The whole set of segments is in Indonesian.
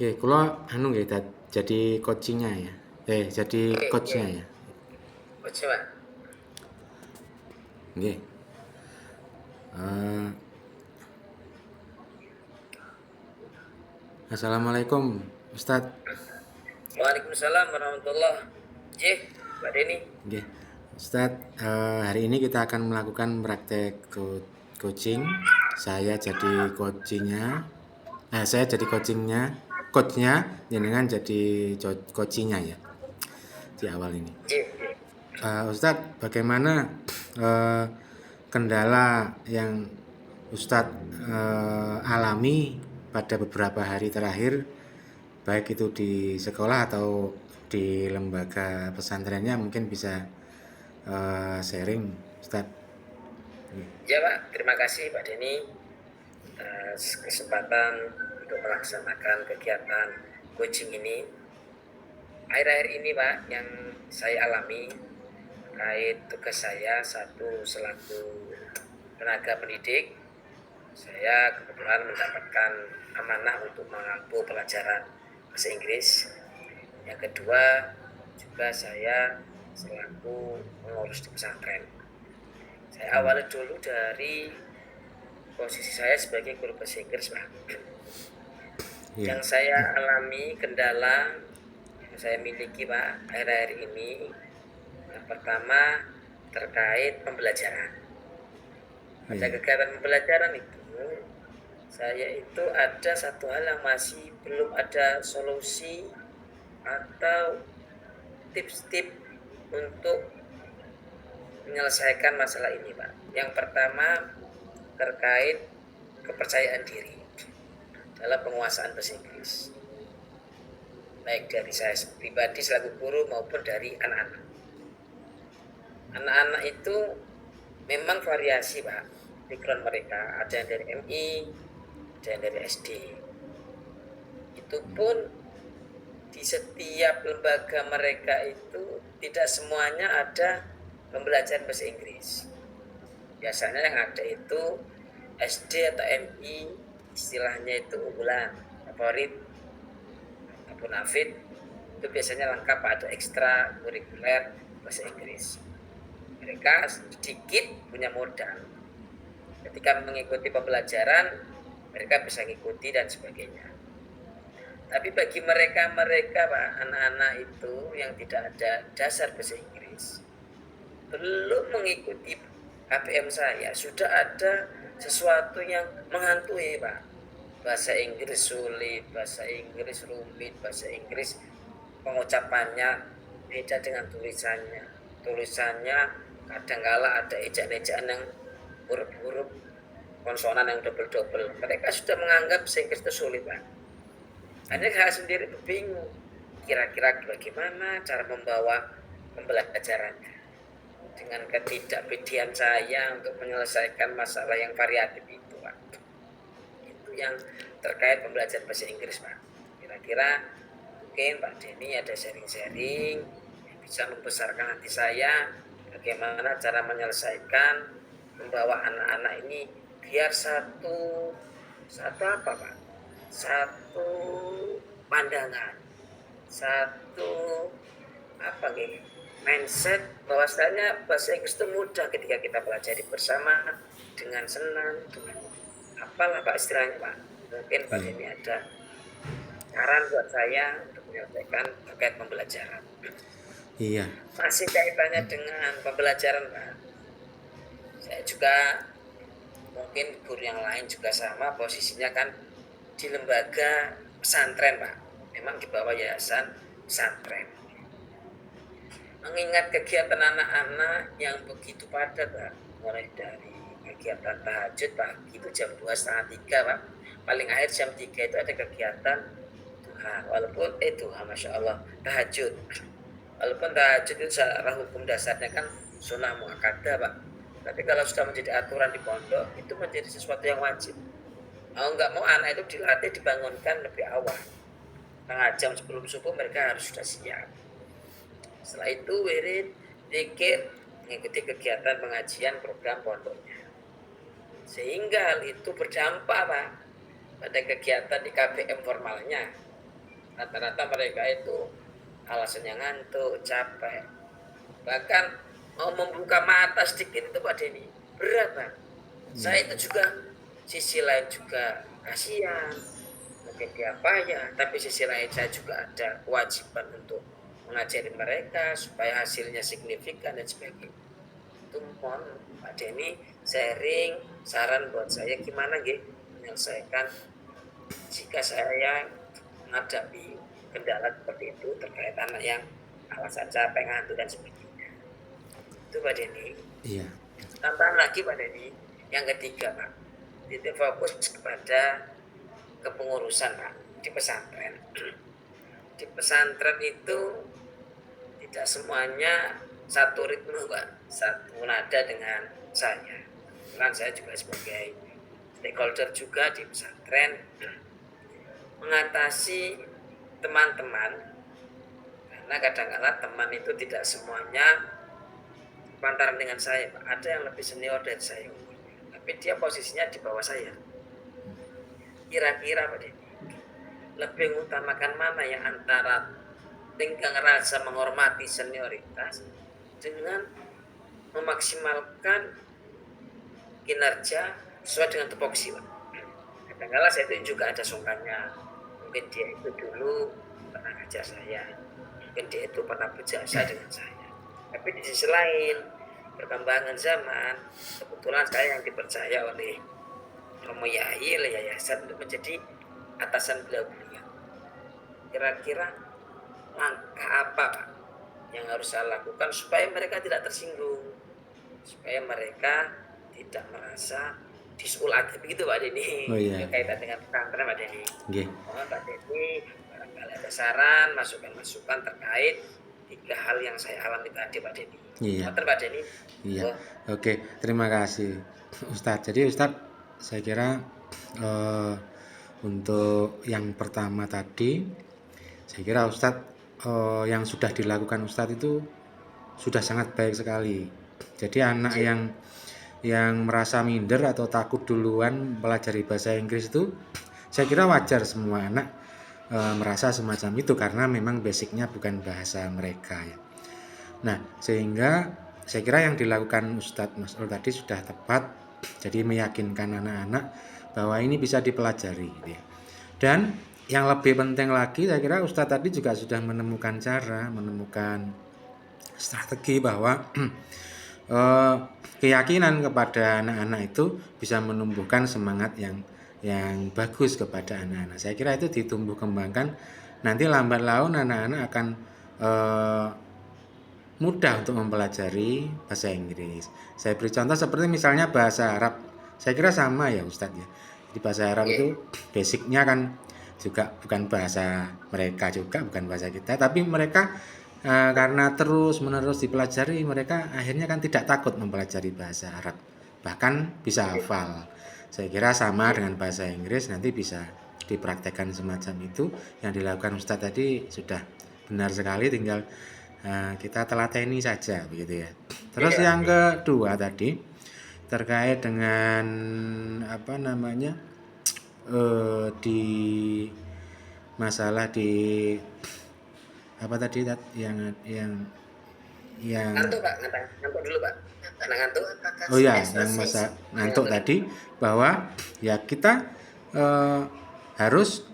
Nggih, kula anu nggih jadi coaching-nya ya. Jadi Oke, coach-nya oke. ya. Coach Pak. Nggih. Eh, Assalamualaikum, Ustadz. Waalaikumsalam warahmatullah. Jih, Pak Denny. Nggih. Ustadz, hari ini kita akan melakukan praktek coaching. Saya jadi coachingnya, coachnya, jenengan jadi coachingnya ya di awal ini. Jih, jih. Ustadz, bagaimana eh, kendala yang Ustadz alami pada beberapa hari terakhir, baik itu di sekolah atau di lembaga pesantrennya, mungkin bisa sharing, Ustadz. Ya Pak, terima kasih Pak Denny atas kesempatan untuk melaksanakan kegiatan coaching ini. Akhir-akhir ini Pak, yang saya alami terkait tugas saya satu selaku tenaga pendidik, saya kebetulan mendapatkan amanah untuk mengampu pelajaran bahasa Inggris. Yang kedua, juga saya selaku pengurus di pesantren. Saya awali dulu dari posisi saya sebagai guru bahasa Inggris, Pak. Iya. Yang saya alami kendala yang saya miliki, Pak, akhir-akhir ini, yang pertama terkait pembelajaran. Pada Iya. kegiatan pembelajaran itu, saya itu ada satu hal yang masih belum ada solusi atau tips-tips untuk menyelesaikan masalah ini, Pak. Yang pertama terkait kepercayaan diri dalam penguasaan bahasa Inggris, baik dari saya pribadi selaku guru maupun dari anak-anak. Anak-anak itu memang variasi, Pak, background mereka. Ada yang dari MI, ada yang dari SD. Itu pun di setiap lembaga mereka itu tidak semuanya ada pembelajaran bahasa Inggris. Biasanya yang ada itu SD atau MI, istilahnya itu unggulan, favorit ataupun hafid, itu biasanya lengkap ada ekstra kurikuler bahasa Inggris. Mereka sedikit punya modal. Ketika mengikuti pembelajaran, mereka bisa mengikuti dan sebagainya. Tapi bagi mereka Pak, anak-anak itu yang tidak ada dasar bahasa Inggris, belum mengikuti HPM saya, sudah ada sesuatu yang menghantui, Pak. Bahasa Inggris sulit, bahasa Inggris rumit, bahasa Inggris pengucapannya beda dengan tulisannya. Tulisannya kadangkala ada ejaan-ejaan yang huruf-huruf konsonan yang double-double. Mereka sudah menganggap bahasa Inggris itu sulit, Pak. Hanya saya sendiri bingung, kira-kira bagaimana cara membawa pembelajarannya dengan ketidakpedean saya untuk menyelesaikan masalah yang variatif itu, Pak. Itu yang terkait pembelajaran bahasa Inggris, Pak. Kira-kira mungkin Pak Denny ada sharing-sharing yang bisa membesarkan hati saya, bagaimana cara menyelesaikan membawa anak-anak ini biar satu apa, Pak? Satu pandangan, satu apa nih, mindset bahwasanya bahasa Inggris itu mudah ketika kita pelajari bersama dengan senang, dengan apalah Pak istilahnya, Pak. Mungkin Pak ini ada saran buat saya untuk menyelesaikan terkait pembelajaran. Iya. Masih kaitannya dengan pembelajaran, Pak. Saya juga mungkin guru yang lain juga sama posisinya kan di lembaga pesantren, Pak. Memang di bawah yayasan pesantren. Mengingat kegiatan anak-anak yang begitu padat, Pak, mulai dari kegiatan tahajud pagi itu jam 2:30, Pak. Paling akhir jam 3 itu ada kegiatan duha. Walaupun duha, Masya Allah, tahajud. Walaupun tahajud itu secara hukum dasarnya kan sunnah muakkadah, Pak. Tapi kalau sudah menjadi aturan di pondok, itu menjadi sesuatu yang wajib. Mau nggak mau anak itu dilatih dibangunkan lebih awal. Setengah jam sebelum subuh mereka harus sudah siap. Setelah itu wirid, zikir, mengikuti kegiatan pengajian program pondoknya. Sehingga hal itu berdampak, Pak, pada kegiatan di KBM formalnya. Rata-rata mereka itu alasannya ngantuk, capek, bahkan mau membuka mata sedikit itu Pak Denny berat Pak. Saya itu juga sisi lain juga kasihan, mungkin dia payah, tapi sisi lain saya juga ada kewajiban untuk mengajari mereka supaya hasilnya signifikan dan sebagainya. Itu mohon Pak Denny sharing saran buat saya gimana nggih menyelesaikan jika saya menghadapi kendala seperti itu terkait anak yang alasan capek, ngantuk dan sebagainya. Itu Pak Denny. Iya. Tambahan lagi Pak Denny, yang ketiga Pak, titik fokus kepada kepengurusan Pak di pesantren. Di pesantren itu tidak semuanya satu ritme Pak, satu nada dengan saya. Kebetulan saya juga sebagai stakeholder juga di pesantren mengatasi teman-teman, karena kadang-kadang teman itu tidak semuanya pantaran dengan saya Pak. Ada yang lebih senior dari saya umurnya, tapi dia posisinya di bawah saya. Kira-kira Pak Denny, lebih mengutamakan mana yang antara tingkah rasa menghormati senioritas dengan memaksimalkan kinerja sesuai dengan tupoksi Pak. Kadang-kadang saya itu juga ada sungkannya, mungkin dia itu dulu pernah ngajar saya, mungkin dia itu pernah berjasa dengan saya, tapi di sisi lain perkembangan zaman kebetulan saya yang dipercaya oleh Romo Yai oleh yayasan untuk menjadi atasan beliau. Kira-kira langkah apa Pak yang harus saya lakukan supaya mereka tidak tersinggung, supaya mereka tidak merasa disulati begitu Pak Denny. Oh iya. Kaitan dengan pesantren Pak Denny. Nggih. Mohon Pak Denny barangkali ada saran, masukan-masukan terkait 3 hal yang saya alami tadi Pak Denny. Iya. Ngoten Pak Denny. Iya. Oh, Oke, terima kasih Ustadz. Jadi Ustadz, saya kira untuk yang pertama tadi, saya kira Ustadz yang sudah dilakukan Ustadz itu sudah sangat baik sekali. Jadi anak yang merasa minder atau takut duluan pelajari bahasa Inggris itu, saya kira wajar semua anak merasa semacam itu karena memang basicnya bukan bahasa mereka ya. Nah, sehingga saya kira yang dilakukan Ustadz Masrul tadi sudah tepat, jadi meyakinkan anak-anak bahwa ini bisa dipelajari gitu ya. Dan yang lebih penting lagi, saya kira Ustadz tadi juga sudah menemukan cara, menemukan strategi bahwa keyakinan kepada anak-anak itu bisa menumbuhkan semangat yang bagus kepada anak-anak. Saya kira itu ditumbuh kembangkan, nanti lambat laun anak-anak akan mudah untuk mempelajari bahasa Inggris. Saya beri contoh seperti misalnya bahasa Arab. Saya kira sama ya Ustadz ya. Di bahasa Arab itu basicnya kan juga bukan bahasa mereka juga, bukan bahasa kita, tapi mereka karena terus menerus dipelajari, mereka akhirnya kan tidak takut mempelajari bahasa Arab, bahkan bisa hafal. Saya kira sama dengan bahasa Inggris, nanti bisa dipraktekkan semacam itu. Yang dilakukan Ustadz tadi sudah benar sekali, tinggal kita telateni saja begitu ya. Terus yang kedua tadi terkait dengan apa namanya di masalah di apa tadi yang ngantuk Pak, ngantuk dulu Pak. Karena ngantuk. Oh ya, yang masa ngantuk tadi, bahwa ya kita harus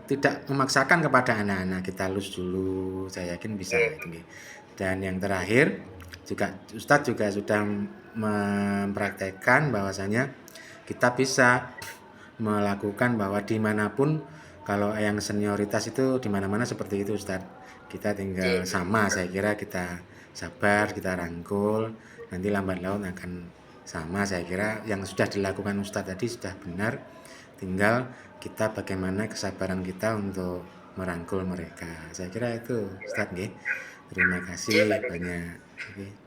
tidak memaksakan kepada anak-anak, kita lulus dulu, saya yakin bisa. Dan yang terakhir juga Ustadz juga sudah mempraktekkan bahwasanya kita bisa melakukan bahwa dimanapun, kalau yang senioritas itu dimana-mana seperti itu Ustadz, kita tinggal sama, saya kira kita sabar, kita rangkul, nanti lambat laun akan sama. Saya kira yang sudah dilakukan Ustadz tadi sudah benar, tinggal kita bagaimana kesabaran kita untuk merangkul mereka. Saya kira itu Ustadz nggih. Terima kasih banyak. Oke.